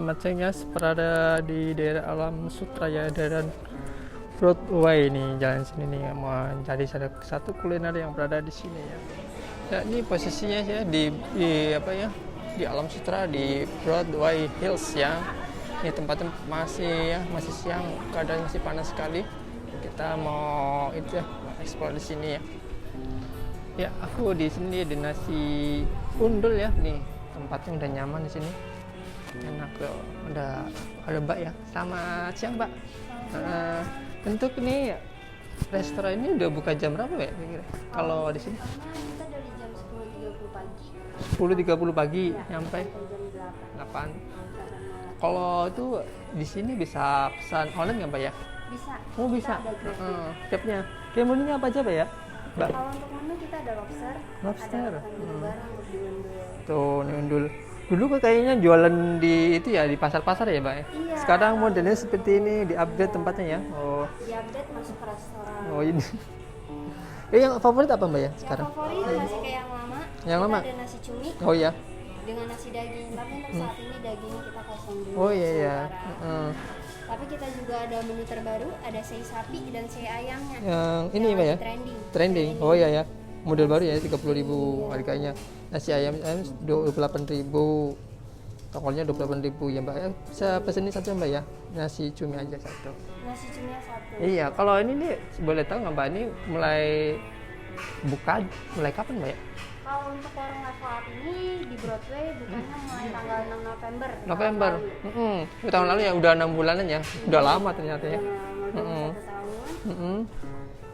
Selamat siang guys, berada di daerah Alam Sutra ya, daerah Broadway nih, jalan sini nih, mau cari satu kuliner yang berada di sini ya. Ya ini posisinya ya di apa ya, di Alam Sutra di Broadway Hills ya. Ini tempatnya masih siang, keadaan masih panas sekali. Kita mau itu ya, eksplor di sini ya. Ya aku di sini di nasi undul ya, nih tempatnya udah nyaman di sini. Enak loh, udah ada mbak ya. Selamat siang mbak. Untuk ini restoran ini udah buka jam berapa ya kira-kira? Kalau di sini? Kita dari jam 10.30 pagi. 10.30 pagi Ya, nyampe sampai jam 8. 8. Kalau itu di sini bisa pesan online nggak mbak ya? Bisa. Oh bisa. Kita ada Grab. Siapnya. Kayak menunya apa aja mbak ya? Mbak. Kalau untuk menu kita ada lobster. Lobster. Ada ikan barang untuk diundul. Tuh ini undul. Dulu kayaknya jualan di itu ya, di pasar-pasar ya mbak ya? Iya. Sekarang modelnya seperti ini, di upgrade tempatnya ya? Oh. Di update masuk ke restoran. Oh ini. Yang favorit apa mbak ya sekarang? Yang favorit masih kayak yang lama. Yang Kita lama? ada nasi cumi Oh iya. dengan nasi daging. Tapi untuk saat ini dagingnya kita kosong dulu. Oh iya iya. sementara. Tapi kita juga ada menu terbaru, ada sei sapi dan sei ayamnya. Yang ini Yang mbak ya? lagi trending. Trending. Oh iya ya. Model baru ya, 30.000 harganya. Nasi ayam 28.000. Tokolnya 28.000 ya mbak ya. Bisa pesen ini satu mbak ya. Nasi cumi aja satu. Nasi cumi satu. Iya, kalau ini nih boleh tahu nggak mbak, ini mulai kapan mbak ya? Kalau untuk warung level up ini di Broadway bukannya mulai tanggal 6 November. November. Tahun Tahun lalu ya, udah 6 bulanan ya. Udah lama ternyata ya. lalu. Udah 1 tahun.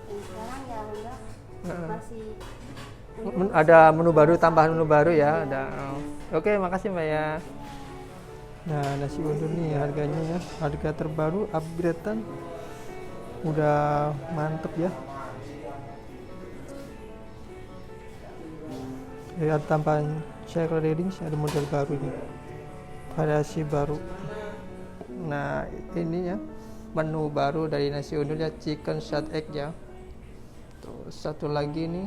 Dan sekarang ya alhamdulillah masih Ada menu baru, tambahan menu baru ya. Ada. Oke, makasih mbak ya. Nah, nasi undul nih harganya ya, harga terbaru upgradean, udah mantep ya. Ada tambahan shaker readings, ada model baru nih, variasi baru. Nah ini ya menu baru dari nasi undul ya, chicken shad egg ya. Tuh, satu lagi nih,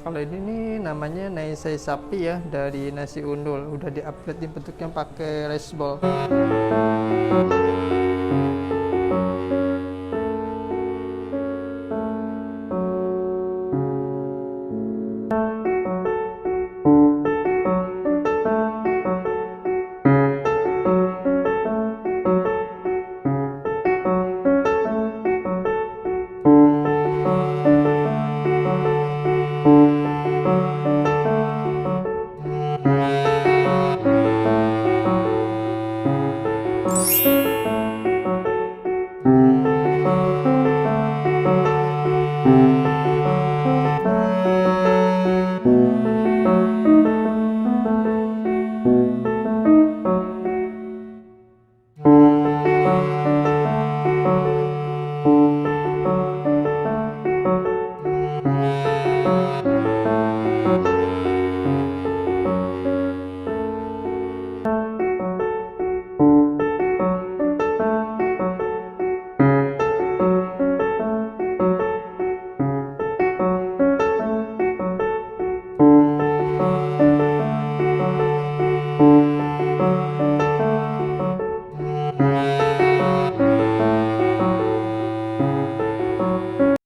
kalau ini nih namanya sei sapi ya, dari nasi undul, udah di upgrade bentuknya pakai rice ball.